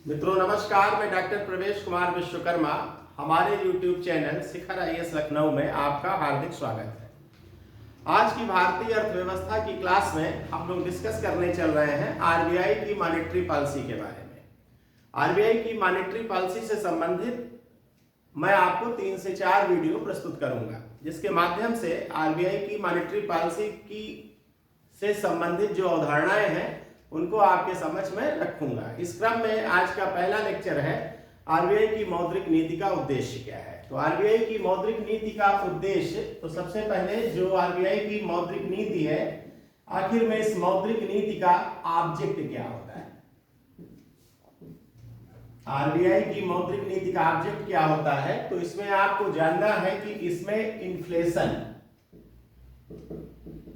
मित्रों नमस्कार, मैं डॉक्टर प्रवेश कुमार विश्वकर्मा हमारे YouTube चैनल शिखर IAS लखनऊ में आपका हार्दिक स्वागत है। आज की भारतीय अर्थव्यवस्था की क्लास में हम लोग डिस्कस करने चल रहे हैं RBI की मॉनेटरी पॉलिसी के बारे में। RBI की मॉनेटरी पॉलिसी से संबंधित मैं आपको 3 से 4 वीडियो प्रस्तुत करूंगा, जिसके माध्यम से RBI की मॉनेटरी पॉलिसी की से संबंधित जो अवधारणाएं हैं उनको आपके समझ में रखूंगा। इस क्रम में आज का पहला लेक्चर है RBI की मौद्रिक नीति का उद्देश्य क्या है। तो RBI की मौद्रिक नीति का उद्देश्य, तो सबसे पहले जो RBI की मौद्रिक नीति है, आखिर में इस मौद्रिक नीति का ऑब्जेक्ट क्या होता है। RBI की मौद्रिक नीति का ऑब्जेक्ट क्या होता है, तो इसमें आपको जानना है कि इसमें इन्फ्लेशन,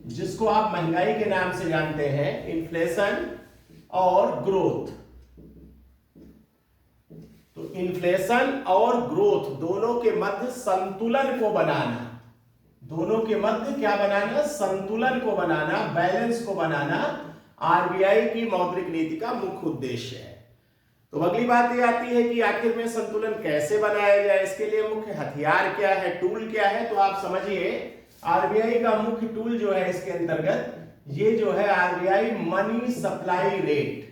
जिसको आप महंगाई के नाम से जानते हैं, इन्फ्लेशन और ग्रोथ। तो इन्फ्लेशन और ग्रोथ दोनों के मध्य संतुलन को बनाना, दोनों के मध्य क्या बनाना, संतुलन को बनाना, बैलेंस को बनाना RBI की मौद्रिक नीति का मुख्य उद्देश्य है। तो अगली बात ये आती है कि आखिर में संतुलन कैसे बनाया जाए, इसके लिए मुख्य हथियार क्या है, टूल क्या है। तो आप समझिए RBI का मुख्य टूल जो है इसके अंतर्गत, ये जो है RBI मनी सप्लाई रेट,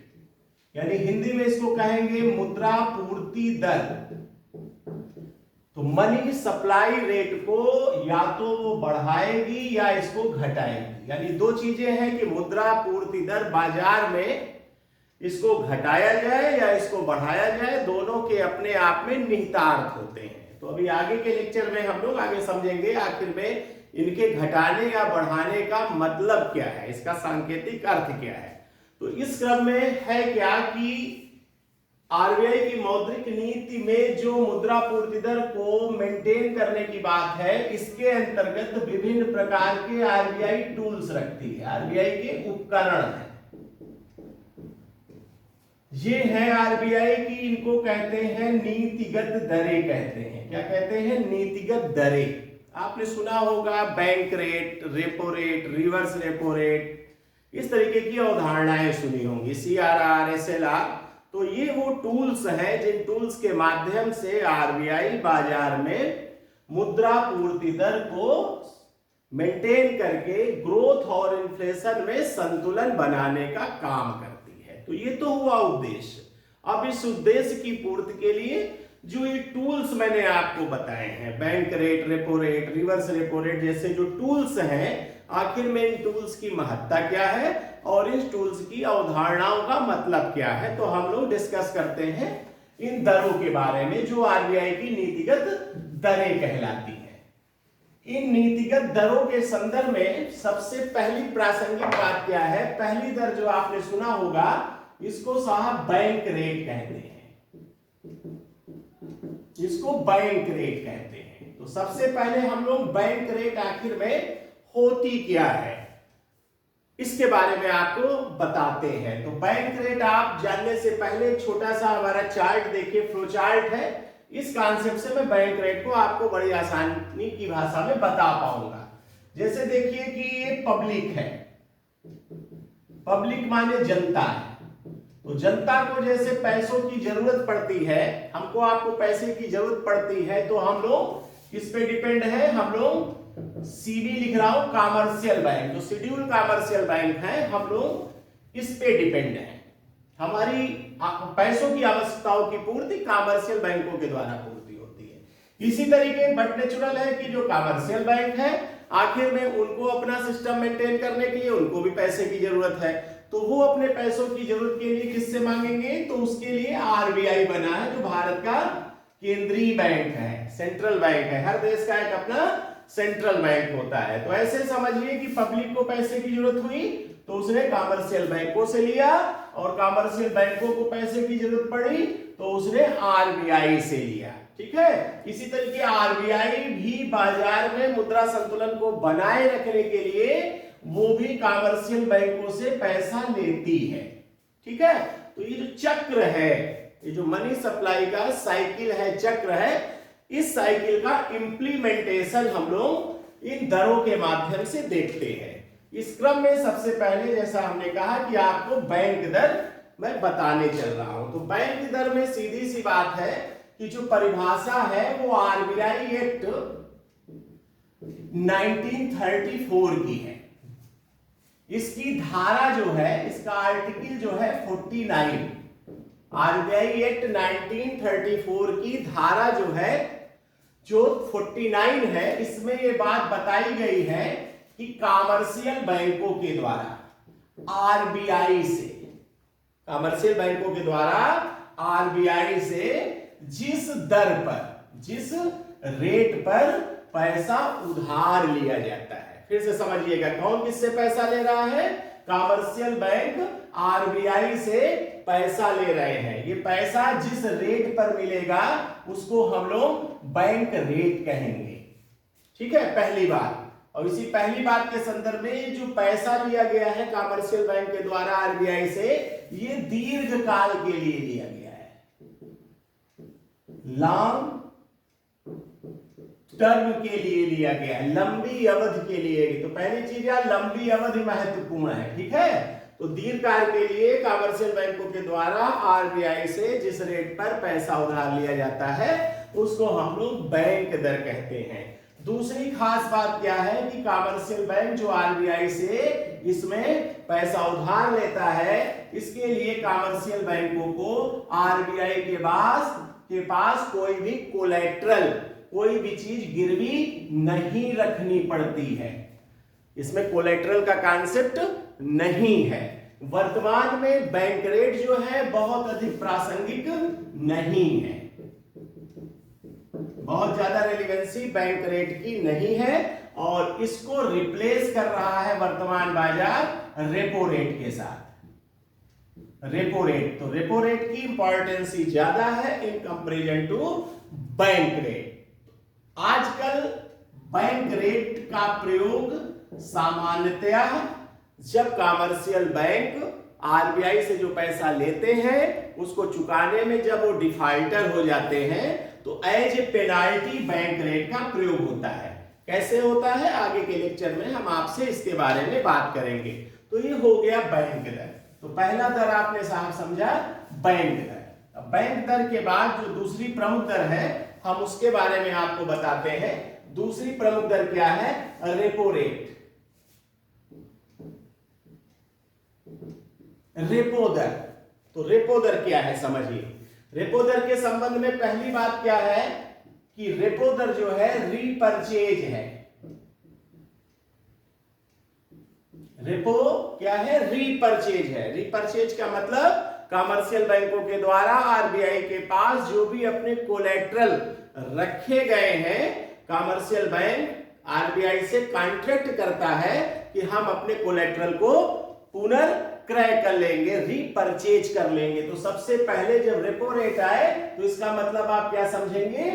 यानी हिंदी में इसको कहेंगे मुद्रा पूर्ति दर। तो मनी सप्लाई रेट को या तो वो बढ़ाएगी या इसको घटाएगी, यानी दो चीजें हैं कि मुद्रा पूर्ति दर बाजार में इसको घटाया जाए या इसको बढ़ाया जाए, दोनों के अपने आप में निहितार्थ होते हैं। तो अभी आगे के लेक्चर में हम लोग आगे समझेंगे आखिर में इनके घटाने या बढ़ाने का मतलब क्या है, इसका सांकेतिक अर्थ क्या है। तो इस क्रम में है क्या कि RBI की मौद्रिक नीति में जो मुद्रा पूर्ति दर को मेंटेन करने की बात है, इसके अंतर्गत विभिन्न प्रकार के RBI टूल्स रखती है, RBI के उपकरण हैं। ये है RBI की, इनको कहते हैं नीतिगत दरें कहते हैं। क्या कहते हैं? नीतिगत दरें। आपने सुना होगा bank rate, repo rate, reverse repo rate, इस तरीके की अवधारणाएं सुनी होंगी, CRR, SLR। तो ये वो टूल्स हैं जिन टूल्स के माध्यम से RBI बाजार में मुद्रा पूर्ति दर को मेंटेन करके ग्रोथ और इन्फ्लेशन में संतुलन बनाने का काम करती है। तो ये तो हुआ उद्देश्य। अब इस उद्देश्य की पूर्ति के लिए जो ये टूल्स मैंने आपको बताए हैं, bank rate, repo rate, reverse repo rate जैसे जो टूल्स हैं, आखिर में इन टूल्स की महत्ता क्या है और इन टूल्स की अवधारणाओं का मतलब क्या है, तो हम लोग डिस्कस करते हैं इन दरों के बारे में जो RBI की नीतिगत दरें कहलाती हैं। इन नीतिगत दरों के संदर्भ में सबसे पहली प्रासंगिक बात क्या है, पहली दर जो आपने सुना होगा, इसको साहब बैंक रेट कहते हैं, इसको बैंक रेट कहते हैं। तो सबसे पहले हम लोग बैंक रेट आखिर में होती क्या है, इसके बारे में आपको बताते हैं। तो बैंक रेट आप जानने से पहले एक छोटा सा हमारा चार्ट देखिए, फ्लो चार्ट है। इस कॉन्सेप्ट से मैं बैंक रेट को आपको बड़ी आसानी की भाषा में बता पाऊंगा। जैसे देखिए कि ये पब्लिक है, पब्लिक माने जनता है। तो जनता को जैसे पैसों की जरूरत पड़ती है, हमको आपको पैसे की जरूरत पड़ती है, तो हम लोग किस पे डिपेंड है, हम लोग CB लिख रहा हूं, कॉमर्शियल बैंक, जो शेड्यूल कॉमर्शियल बैंक है, हम लोग इस पे डिपेंड है। हमारी पैसों की आवश्यकताओं की पूर्ति कॉमर्शियल बैंकों के द्वारा पूर्ति होती है। इसी तरीके बट नेचुरल है कि जो कॉमर्शियल बैंक है, आखिर में उनको अपना सिस्टम मेंटेन करने के लिए उनको भी पैसे की जरूरत है। तो वो अपने पैसों की जरूरत के लिए किससे मांगेंगे, तो उसके लिए RBI बना है, जो भारत का केंद्रीय बैंक है, सेंट्रल बैंक है। हर देश का एक अपना सेंट्रल बैंक होता है। तो ऐसे समझिए कि पब्लिक को पैसे की जरूरत हुई तो उसने कॉमर्शियल बैंकों से लिया, और कॉमर्शियल बैंकों को पैसे की जरूरत पड़ी तो उसने RBI से लिया। ठीक है, इसी तरीके RBI भी बाजार में मुद्रा संतुलन को बनाए रखने के लिए वो भी कॉमर्शियल बैंकों से पैसा लेती है। ठीक है, तो ये जो चक्र है, ये जो मनी सप्लाई का साइकिल है, चक्र है, इस साइकिल का इंप्लीमेंटेशन हम लोग इन दरों के माध्यम से देखते हैं। इस क्रम में सबसे पहले जैसा हमने कहा कि आपको बैंक दर मैं बताने चल रहा हूं। तो बैंक दर में सीधी सी बात है कि जो परिभाषा है वो आरबीआई एक्ट 1934 की है। इसकी धारा जो है, इसका आर्टिकल जो है 49, आरबीआई एक्ट 1934 की धारा जो है, जो 49 है, इसमें ये बात बताई गई है कि कॉमर्शियल बैंकों के द्वारा आरबीआई से, कॉमर्शियल बैंकों के द्वारा आरबीआई से जिस दर पर, जिस रेट पर पैसा उधार लिया जाता है, फिर से समझिएगा, कौन किससे पैसा ले रहा है? कॉमर्शियल बैंक आरबीआई से पैसा ले रहे हैं। ये पैसा जिस रेट पर मिलेगा उसको हम लोग बैंक रेट कहेंगे। ठीक है, पहली बात। और इसी पहली बात के संदर्भ में जो पैसा लिया गया है कॉमर्शियल बैंक के द्वारा आरबीआई से, ये दीर्घ काल के लिए लिया गया है, लॉन्ग टर्म के लिए लिया गया है, लंबी अवधि के लिए। तो पहली चीज है, लंबी अवधि महत्वपूर्ण है। ठीक है, तो दीर्घकाल के लिए कॉमर्शियल बैंकों के द्वारा आरबीआई से जिस रेट पर पैसा उधार लिया जाता है उसको हम लोग बैंक दर कहते हैं। दूसरी खास बात क्या है कि कॉमर्शियल बैंक जो आरबीआई से इसमें पैसा उधार लेता है, इसके लिए कॉमर्शियल बैंकों को आरबीआई के पास कोई भी कोलैटरल, कोई भी चीज गिरवी नहीं रखनी पड़ती है। इसमें कोलैटरल का कॉन्सेप्ट नहीं है। वर्तमान में बैंक रेट जो है बहुत अधिक प्रासंगिक नहीं है, बहुत ज्यादा रेलिवेंसी बैंक रेट की नहीं है, और इसको रिप्लेस कर रहा है वर्तमान बाजार रेपो रेट के साथ। रेपो रेट, तो रेपो रेट की इंपॉर्टेंस ज्यादा है in comparison to bank rate. आजकल बैंक रेट का प्रयोग सामान्यतया जब कॉमर्शियल बैंक आरबीआई से जो पैसा लेते हैं उसको चुकाने में जब वो डिफॉल्टर हो जाते हैं तो as a penalty bank rate का प्रयोग होता है। कैसे होता है आगे के लेक्चर में हम आपसे इसके बारे में बात करेंगे। तो ये हो गया बैंक दर। तो पहला दर आपने साहब समझा, बैंक दर। बैंक दर के बाद जो दूसरी प्रमुख दर है हम उसके बारे में आपको बताते हैं। दूसरी प्रमुख दर क्या है? Repo rate. रेपो दर, तो रेपो दर क्या है समझिए। रेपो दर के संबंध में पहली बात क्या है कि रेपो दर जो है रीपर्चेज है। रेपो क्या है? रीपर्चेज है। रीपर्चेज का मतलब कमर्शियल बैंकों के द्वारा आरबीआई के पास जो भी अपने कोलैटरल रखे गए हैं, कमर्शियल बैंक आरबीआई से कॉन्ट्रैक्ट करता है कि हम अपने कोलैटरल को पुनर्क्रय कर लेंगे, रीपर्चेज कर लेंगे। तो सबसे पहले जब रेपो रेट आए तो इसका मतलब आप क्या समझेंगे?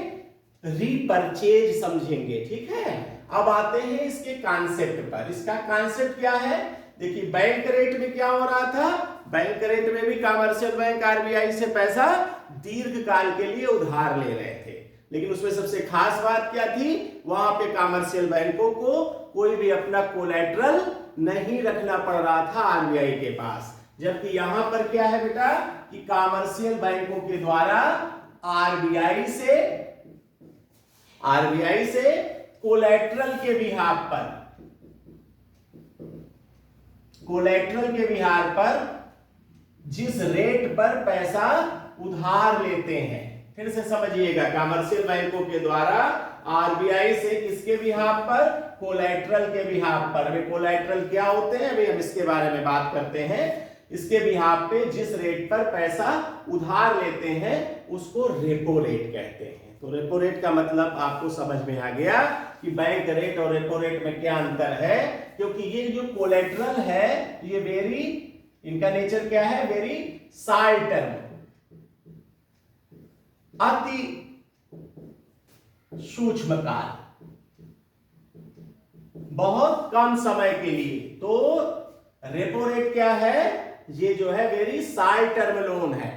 रीपर्चेज समझेंगे। ठीक है, अब आते हैं इसके कॉन्सेप्ट पर। इसका कॉन्सेप्ट क्या है? देखिए बैंक रेट में क्या हो रहा था, बैंक रेट में भी कमर्शियल बैंक आरबीआई से पैसा दीर्घ काल के लिए उधार ले रहे थे, लेकिन उसमें सबसे खास बात क्या थी, वहां पे कमर्शियल बैंकों को कोई भी अपना कोलैटरल नहीं रखना पड़ रहा था आरबीआई के पास। जबकि यहां पर क्या है बेटा कि कमर्शियल बैंकों के द्वारा आरबीआई से कोलैटरल के बिहाफ पर, कोलैटरल के बिहार पर जिस रेट पर पैसा उधार लेते हैं, फिर से समझिएगा, कमर्शियल बैंकों के द्वारा आरबीआई से किसके बिहाफ पर? कोलैटरल के बिहाफ पर। वे कोलैटरल क्या होते हैं अभी हम इसके बारे में बात करते हैं। इसके बिहाफ पे जिस रेट पर पैसा उधार लेते हैं उसको रेपो रेट कहते हैं। तो रेपो रेट का मतलब आपको समझ में आ गया कि बैंक रेट और रेपो रेट में क्या अंतर है, क्योंकि ये जो कोलैटरल है ये वेरी, इनका नेचर क्या है? वेरी शॉर्ट टर्म, अति सूक्ष्म काल, बहुत कम समय के लिए। तो रेपो रेट क्या है? ये जो है वेरी शॉर्ट टर्म लोन है।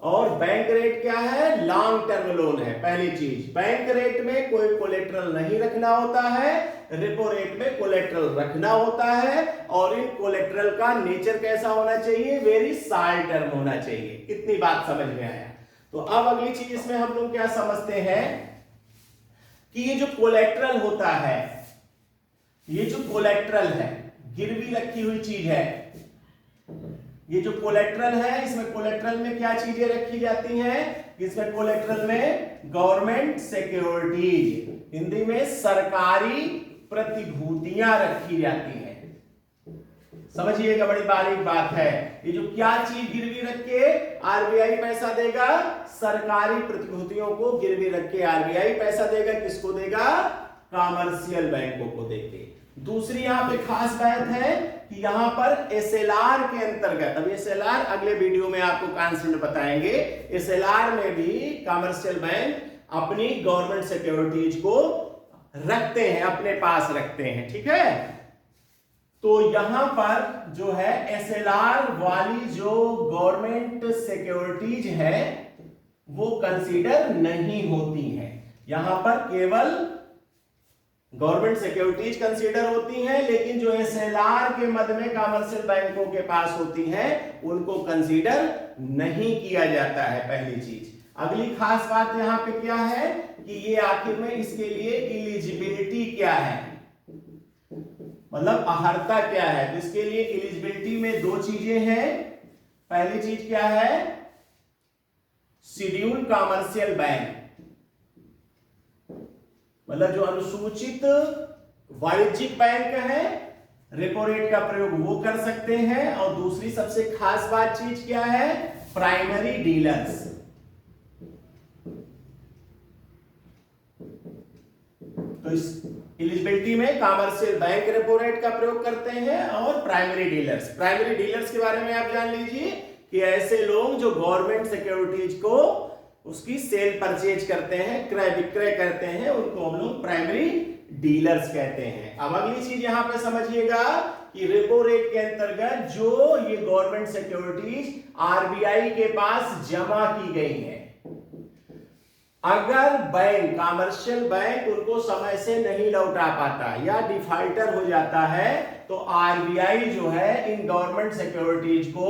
और बैंक रेट क्या है, लॉन्ग टर्म लोन है। पहली चीज, बैंक रेट में कोई कोलेट्रल नहीं रखना होता है, रेपो रेट में कोलेट्रल रखना होता है, और इन कोलेट्रल का नेचर कैसा होना चाहिए, वेरी शॉर्ट टर्म होना चाहिए। इतनी बात समझ में आया। तो अब अगली चीज इसमें हम लोग क्या समझते हैं कि ये जो कोलेट्रल होता है, ये जो कोलेट्रल है, गिरवी रखी हुई चीज है, ये जो कोलेट्रल है, इसमें कोलेट्रल में क्या चीजें रखी जाती हैं, इसमें कोलेट्रल में गवर्नमेंट सिक्योरिटीज, हिंदी में सरकारी प्रतिभूतियां रखी जाती हैं। समझिएगा, बड़ी बारीक बात है। ये जो क्या चीज गिरवी रख के आरबीआई पैसा देगा, सरकारी प्रतिभूतियों को गिरवी रख के आरबीआई पैसा देगा। किसको देगा, कॉमर्शियल बैंकों को देंगे। दूसरी यहां पे खास बात है कि यहां पर एसएलआर के अंतर्गत, अब एसएलआर अगले वीडियो में आपको कॉन्सेप्ट बताएंगे, एसएलआर में भी कॉमर्शियल बैंक अपनी गवर्नमेंट सिक्योरिटीज को रखते हैं, अपने पास रखते हैं। ठीक है, तो यहां पर जो है एसएलआर वाली जो गवर्नमेंट सिक्योरिटीज है वो कंसीडर नहीं होती हैं। यहां पर केवल गवर्नमेंट सिक्योरिटीज कंसीडर होती हैं, लेकिन जो एसएलआर के मद में कॉमर्शियल बैंकों के पास होती हैं उनको कंसीडर नहीं किया जाता है। पहली चीज। अगली खास बात यहां पे क्या है कि ये आखिर में इसके लिए एलिजिबिलिटी क्या है, मतलब अहर्ता क्या है। तो इसके लिए एलिजिबिलिटी में दो चीजें हैं। पहली चीज क्या है, शेड्यूल्ड कॉमर्शियल बैंक, मतलब जो अनुसूचित वाणिज्यिक बैंक है, रेपो रेट का प्रयोग वो कर सकते हैं। और दूसरी सबसे खास बात चीज क्या है, प्राइमरी डीलर्स। तो इस एलिजिबिलिटी में कॉमर्शियल बैंक रेपो रेट का प्रयोग करते हैं और प्राइमरी डीलर्स। प्राइमरी डीलर्स के बारे में आप जान लीजिए कि ऐसे लोग जो गवर्नमेंट सिक्योरिटीज को उसकी सेल परचेज करते हैं, क्रय विक्रय करते हैं, उनको हम लोग प्राइमरी डीलर्स कहते हैं। अब अगली चीज यहां पे समझिएगा कि रेपो रेट के अंतर्गत जो ये गवर्नमेंट सिक्योरिटीज आरबीआई के पास जमा की गई हैं, अगर बैंक, कॉमर्शियल बैंक उनको समय से नहीं लौटा पाता या डिफॉल्टर हो जाता है, तो आरबीआई जो है इन गवर्नमेंट सिक्योरिटीज को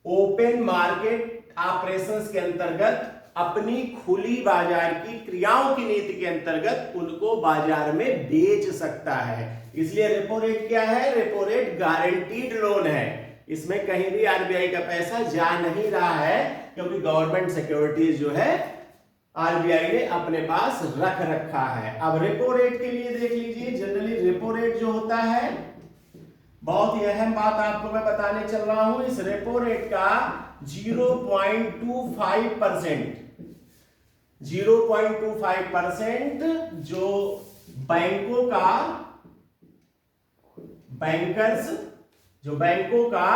ओपन मार्केट ऑपरेशंस के अंतर्गत अपनी खुली बाजार की क्रियाओं की नीति के अंतर्गत उनको बाजार में बेच सकता है। इसलिए रेपो रेट क्या है, रेपो रेट गारंटीड लोन है। इसमें कहीं भी आरबीआई का पैसा जा नहीं रहा है, क्योंकि गवर्नमेंट सिक्योरिटीज जो है आरबीआई ने अपने पास रख रखा है। अब रेपो रेट के लिए देख लीजिए, जनरली रेपो रेट जो होता है, बहुत ही अहम बात आपको मैं बताने चल रहा हूं, इस रेपो रेट का 0.25%, 0.25% जो बैंकों का, बैंकर्स, जो बैंकों का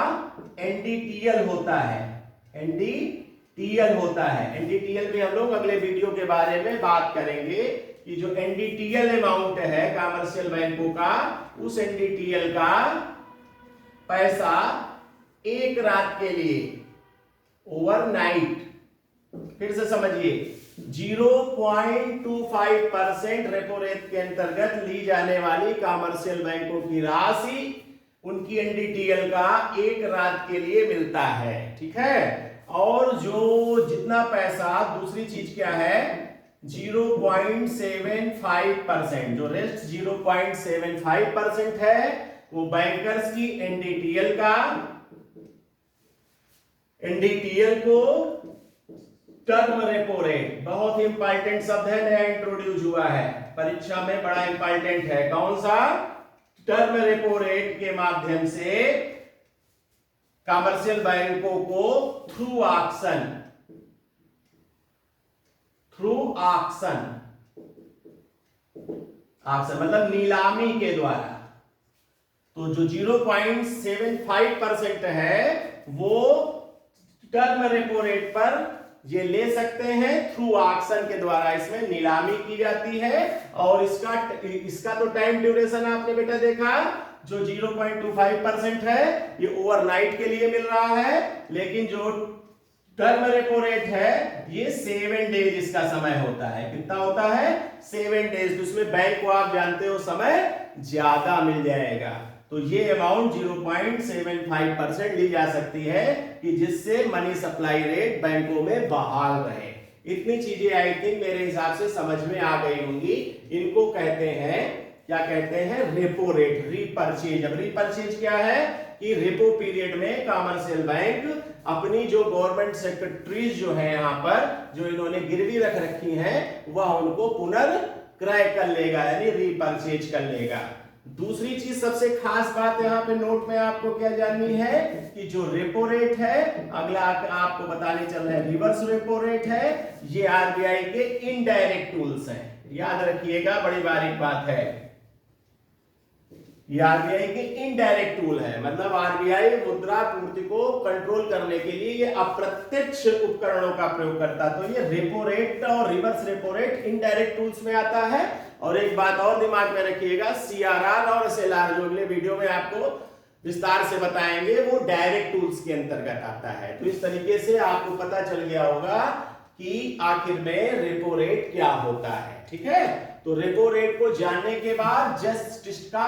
एनडीटीएल होता है, एनडीटीएल होता है। एनडीटीएल भी हम लोग अगले वीडियो के बारे में बात करेंगे कि जो एनडीटीएल अमाउंट है कॉमर्शियल बैंकों का, उस एनडीटीएल का पैसा एक रात के लिए, ओवरनाइट, फिर से समझिए, 0.25% रेपो रेट के अंतर्गत ली जाने वाली कॉमर्शियल बैंकों की राशि उनकी एनडीटीएल का एक रात के लिए मिलता है। ठीक है, और जो जितना पैसा, दूसरी चीज क्या है, 0.75%, जो रेस्ट 0.75% है वो बैंकर्स की एनडीटीएल का, एनडीटीएल को टर्म रेपो रेट, बहुत ही इंपॉर्टेंट शब्द है, नया इंट्रोड्यूस हुआ है, परीक्षा में बड़ा इंपॉर्टेंट है। कौन सा, टर्म रेपो रेट के माध्यम से कॉमर्शियल बैंकों को थ्रू ऑक्शन, मतलब नीलामी के द्वारा, तो जो 0.75% है वो टर्म रेपो रेट पर ये ले सकते हैं, थ्रू ऑक्शन के द्वारा इसमें नीलामी की जाती है। और इसका तो टाइम ड्यूरेशन आपने बेटा देखा, जो 0.25% है ये ओवरनाइट के लिए मिल रहा है, लेकिन जो टर्म रेपो रेट है ये 7 डेज इसका समय होता है। कितना होता है? 7 डेज। तो इसमें बैंक को आप जानते हो समय ज्यादा मिल जाएगा। तो ये अमाउंट 0.75% ली जा सकती है कि जिससे मनी सप्लाई रेट बैंकों में बहाल रहे। इतनी चीजें आई थिंक मेरे हिसाब से समझ में आ गई होंगी। इनको कहते हैं, क्या कहते हैं? Repo rate, repurchase. अब रीपर्चेज क्या है कि रेपो पीरियड में कमर्शियल बैंक अपनी जो गवर्नमेंट सेक्रेटरीज जो है यहाँ पर जो इन्होंने गिरवी रख रखी हैं वह उनको पुनर्क्रय कर लेगा, यानी रीपर्चेज कर लेगा। दूसरी चीज सबसे खास बात यहाँ पे नोट में आपको क्या जाननी है कि जो रेपो रेट है, अगला आपको बताने चल रहा है रिवर्स रेपो रेट है, ये आरबीआई के इनडायरेक्ट टूल्स हैं। याद रखिएगा, बड़ी बारीक बात है। ये आरबीआई के इनडायरेक्ट टूल है, मतलब आरबीआई मुद्रा पूर्ति को कंट्रोल करने के लिए ये अप्रत्यक्ष उपकरणों का प्रयोग करता है। तो ये रेपो रेट और reverse repo rate indirect tools में आता है। और एक बात और दिमाग में रखिएगा, सीआरआर और एसएलआर जो अगले वीडियो में आपको विस्तार से बताएंगे वो डायरेक्ट टूल्स के अंतर्गत आता है। तो इस तरीके से आपको पता चल गया होगा कि आखिर में रेपो रेट क्या होता है। ठीक है, तो रेपो रेट को जानने के बाद जस्ट इसका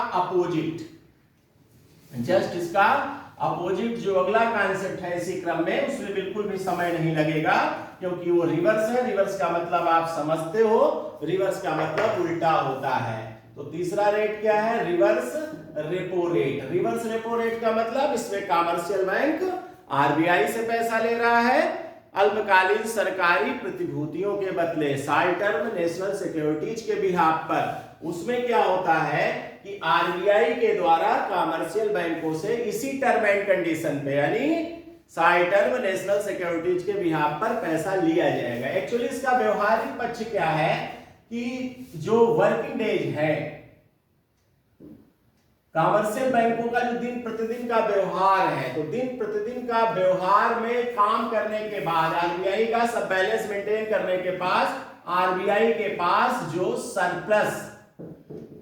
अपोजिट जो अगला कॉन्सेप्ट है इसी क्रम में, उसमें बिल्कुल भी समय नहीं लगेगा क्योंकि वो रिवर्स है। रिवर्स का मतलब आप समझते हो, रिवर्स का मतलब उल्टा होता है। तो तीसरा रेट क्या है? Reverse repo rate. Reverse repo rate का मतलब इसमें कमर्शियल बैंक आरबीआई से पैसा ले रहा है अल्पकालीन सरकारी प्रतिभूतियों के बदले, शॉर्ट टर्म नेशनल सिक्योरिटीज के बिहाफ पर। उसमें क्या होता है कि आरबीआई के द्वारा कमर्शियल बैंकों से इसी टर्म एंड कंडीशन पे, यानी शॉर्ट टर्म नेशनल सिक्योरिटीज के बिहाफ पर पैसा लिया जाएगा। एक्चुअली इसका व्यवहारिक पक्ष क्या है कि जो वर्किंग डेज है कमर्शियल बैंकों का, जो दिन प्रतिदिन का व्यवहार है, तो दिन प्रतिदिन का व्यवहार में काम करने के बाद आरबीआई का सब बैलेंस मेंटेन करने के पास आरबीआई के पास जो सरप्लस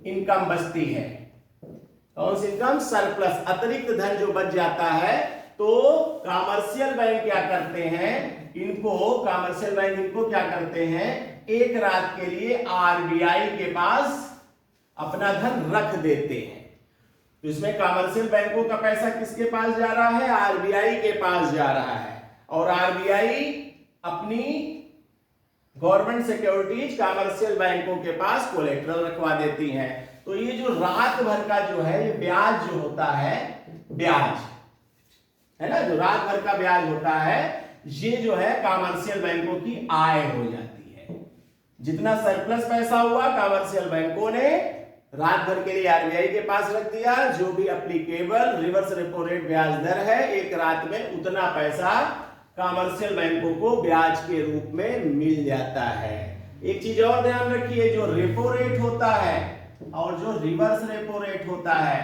इनकम बचती है, कौन सी इनकम? सरप्लस, अतिरिक्त धन जो बच जाता है, तो कमर्शियल बैंक क्या करते हैं, कमर्शियल बैंक इनको क्या करते हैं, एक रात के लिए आरबीआई के पास अपना धन रख देते हैं। तो इसमें कमर्शियल बैंकों का पैसा किसके पास जा रहा है? आरबीआई के पास जा रहा है। और आरबीआई अपनी गवर्नमेंट सिक्योरिटीज कमर्शियल बैंकों के पास कोलेट्रल रखवा देती हैं। तो ये जो रात भर का जो है ये ब्याज जो होता है, ब्याज है ना, जो रात भर का ब्याज होता है, ये जो है कमर्शियल बैंकों की आय हो जाती है। जितना सरप्लस पैसा हुआ कमर्शियल बैंकों ने रात भर के लिए आरबीआई के पास रख दिया, जो भी एप्लीकेबल रिवर्स रेपो रेट ब्याज दर है एक रात में उतना पैसा कमर्शियल बैंकों को ब्याज के रूप में मिल जाता है। एक चीज और ध्यान रखिए, जो रेपो रेट होता है और जो रिवर्स रेपो रेट होता है,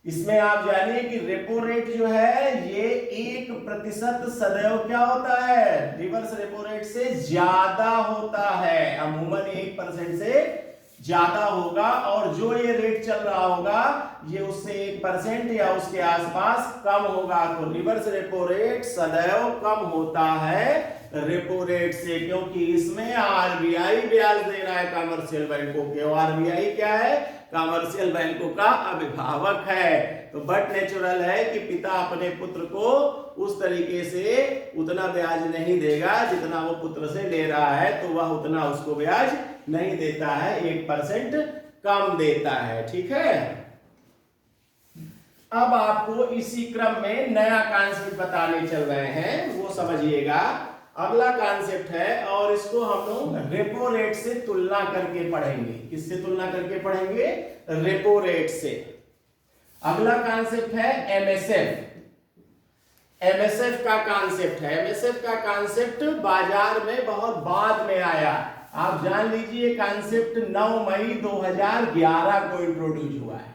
इसमें आप जानिए कि रेपो रेट जो है ये 1% सदैव क्या होता है? रिवर्स रेपो रेट से ज्यादा होता है, अमूमन 1% से ज्यादा होगा। और जो ये रेट चल रहा होगा ये उससे 1% या उसके आसपास कम होगा। तो रिवर्स रेपो रेट सदैव कम होता है रेपो रेट से, क्योंकि इसमें आरबीआई ब्याज दे रहा है कमर्शियल बैंकों के। और आरबीआई क्या है? कमर्शियल बैंकों का अभिभावक है। तो बट नेचुरल है कि पिता अपने पुत्र को उस तरीके से उतना ब्याज नहीं देगा जितना वो पुत्र से ले रहा है, तो वह उतना उसको ब्याज नहीं देता है, 1% कम देता है। ठीक है, अब आपको इसी क्रम में नया कॉन्सेप्ट बताने चल रहे हैं, वो समझिएगा। अगला कॉन्सेप्ट है और इसको हम लोग रेपो रेट से तुलना करके पढ़ेंगे। किससे तुलना करके पढ़ेंगे? रेपो रेट से। अगला कॉन्सेप्ट है एमएसएफ। एमएसएफ का कॉन्सेप्ट है। एमएसएफ का कॉन्सेप्ट बाजार में बहुत बाद में आया। आप जान लीजिए कॉन्सेप्ट 9 मई 2011 को इंट्रोड्यूस हुआ है।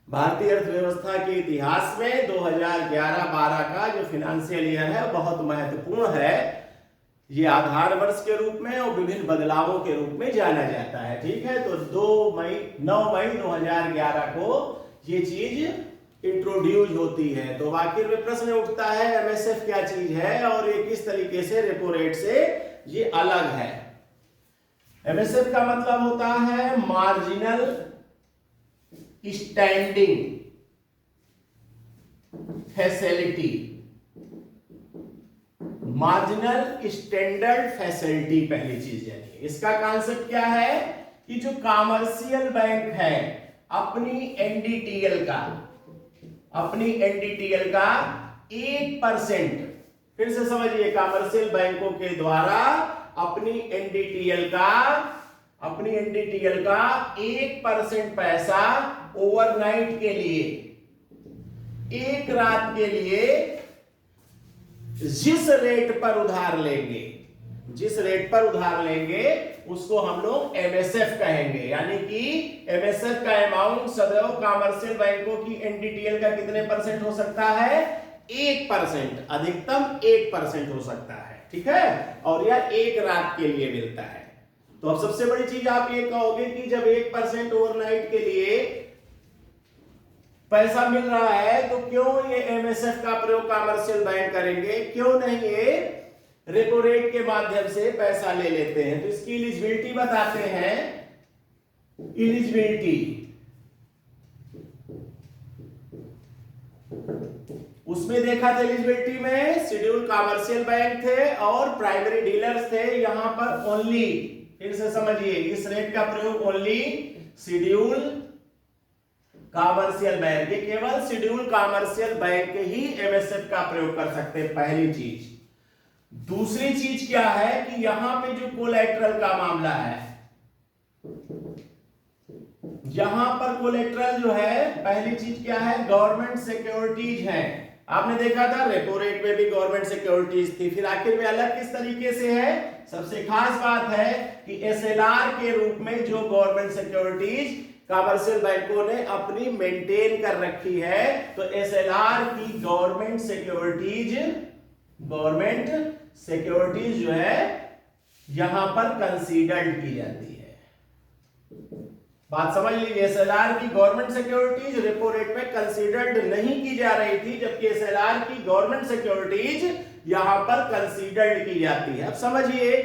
भारतीय अर्थव्यवस्था के इतिहास में 2011-12 का जो फाइनेंशियल ईयर है बहुत महत्वपूर्ण है। ये आधार वर्ष के रूप में और विभिन्न बदलावों के रूप में जाना जाता है। ठीक है, तो 9 मई 2011 को ये चीज इंट्रोड्यूस होती है। तो आखिर में प्रश्न उठता है एमएसएफ क्या चीज है और ये किस तरीके से रेपो रेट से ये अलग है। एमएसएफ का मतलब होता है marginal standing facility, marginal standard facility पहली चीज है। इसका कॉन्सेप्ट क्या है कि जो कॉमर्शियल बैंक है अपनी एनडीटीएल का 1%, फिर से समझिए, कॉमर्शियल बैंकों के द्वारा अपनी एनडीटीएल का 1% पैसा ओवरनाइट के लिए, एक रात के लिए जिस रेट पर उधार लेंगे उसको हम लोग एमएसएफ कहेंगे। यानी कि एमएसएफ का अमाउंट सदैव कॉमर्शियल बैंकों की एनडीटीएल का कितने परसेंट हो सकता है? 1%, अधिकतम 1% हो सकता है। ठीक है, और यह एक रात के लिए मिलता है। तो अब सबसे बड़ी चीज आप ये कहोगे कि जब 1% ओवरनाइट के लिए पैसा मिल रहा है तो क्यों ये एमएसएफ का प्रयोग कॉमर्शियल बैंक करेंगे, क्यों नहीं ये रेपो रेट के माध्यम से पैसा ले लेते हैं। तो इसकी एलिजिबिलिटी बताते हैं। एलिजिबिलिटी, उसमें देखा था एलिजिबिलिटी में शेड्यूल कॉमर्शियल बैंक थे और प्राइमरी डीलर्स थे। यहां पर ओनली, फिर से समझिए, इस रेट का प्रयोग ओनली शेड्यूल कॉमर्शियल बैंक, ये केवल शेड्यूल कॉमर्शियल बैंक ही एमएसएफ का प्रयोग कर सकते हैं, पहली चीज। दूसरी चीज क्या है कि यहां पे जो कोलैटरल का मामला है, यहां पर कोलैटरल जो है, पहली चीज क्या है, गवर्नमेंट सिक्योरिटीज है। आपने देखा था रेपो रेट में भी गवर्नमेंट सिक्योरिटीज थी। फिर आखिर में अलग किस तरीके से है? सबसे खास बात है कि एसएलआर के रूप में जो गवर्नमेंट सिक्योरिटीज कॉमर्शियल बैंकों ने अपनी मेंटेन कर रखी है, तो एसएलआर की गवर्नमेंट सिक्योरिटीज जो है यहां पर कंसीडर्ड की जाती है। बात समझ लीजिए, एसएलआर की गवर्नमेंट सिक्योरिटीज रेपो रेट में कंसीडर्ड नहीं की जा रही थी, जबकि एसएलआर की गवर्नमेंट सिक्योरिटीज यहां पर कंसीडर्ड की जाती है। अब समझिए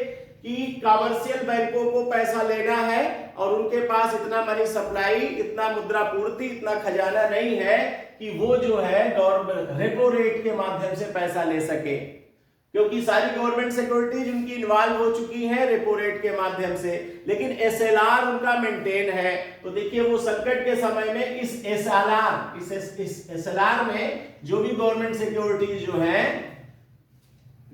कि कॉमर्शियल बैंकों को पैसा लेना है और उनके पास इतना मनी सप्लाई, इतना मुद्रा पूर्ति, इतना खजाना नहीं है कि वो जो है रेपो रेट के माध्यम से पैसा ले सके, क्योंकि सारी गवर्नमेंट सिक्योरिटीज उनकी इन्वॉल्व हो चुकी हैं रेपो रेट के माध्यम से। लेकिन एसएलआर उनका मेंटेन है। तो देखिए, वो संकट के समय में इस एसएलआर में जो भी गवर्नमेंट सिक्योरिटीज जो है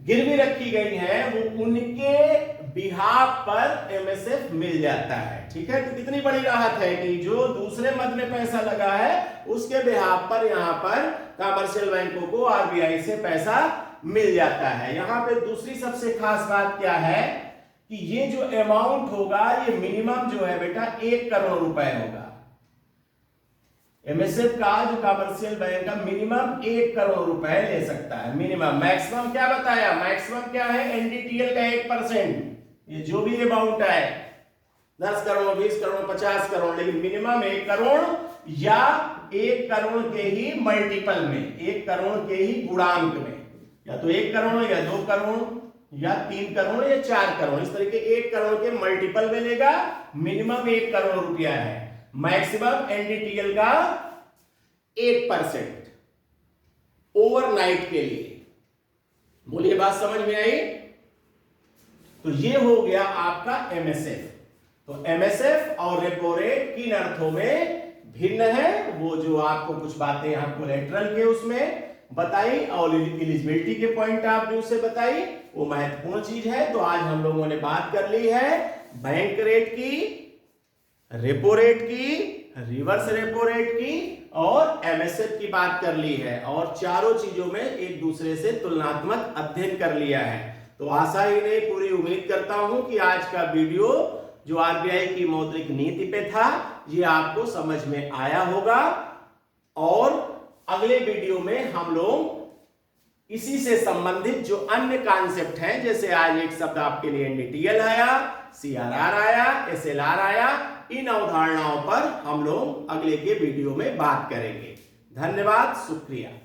गिरवी रखी गई है, वो उनके बिहाफ पर एमएसएफ मिल जाता है। ठीक है, तो कितनी बड़ी राहत है कि जो दूसरे मद में पैसा लगा है उसके बिहाफ पर यहां पर कॉमर्शियल बैंकों को आरबीआई से पैसा मिल जाता है। यहां पे दूसरी सबसे खास बात क्या है कि ये जो अमाउंट होगा, ये मिनिमम जो है बेटा 1 करोड़ रुपए होगा। एमएसएफ का जो कॉमर्शियल बैंक का मिनिमम 1 करोड़ रुपए ले सकता है, मिनिमम। मैक्सिमम क्या बताया? मैक्सिमम क्या है? एनडीटीएल का 1%, ये जो भी अमाउंट है 10 करोड़, 20 करोड़, 50 करोड़, लेकिन मिनिमम 1 करोड़ या 1 करोड़ के ही मल्टीपल में, 1 करोड़ के ही गुणांक में, या तो 1 करोड़ या 2 करोड़ या 3 करोड़ या 4 करोड़, इस तरीके 1 करोड़ के मल्टीपल में लेगा। मिनिमम 1 करोड़ रुपया है, मैक्सिमम एनडीटीएल का 1% ओवरनाइट के लिए। बोलिए, बात समझ में आई? तो ये हो गया आपका एमएसएफ। तो एमएसएफ और रेपो रेट किन अर्थों में भिन्न है, वो जो आपको कुछ बातें यहां कोलैटरल के उसमें बताई और एलिजिबिलिटी के पॉइंट ऑफ व्यू से बताई, वो महत्वपूर्ण चीज है। तो आज हम लोगों ने बात कर ली है बैंक रेट की, रेपो रेट की, रिवर्स रेपो रेट की और एमएसएफ की बात कर ली है, और चारों चीजों में एक दूसरे से तुलनात्मक अध्ययन कर लिया है। तो आशा ही नहीं, पूरी उम्मीद करता हूं कि आज का वीडियो जो आरबीआई की मौद्रिक नीति पे था, ये आपको समझ में आया होगा। और अगले वीडियो में हम लोग इसी से संबंधित जो अन्य कॉन्सेप्ट हैं, जैसे आज एक शब्द आपके लिए एनडीटीएल आया, सीआरआर आया, एसएलआर आया, इन अवधारणाओं पर हम लोग अगले के वीडियो में बात करेंगे। धन्यवाद, शुक्रिया।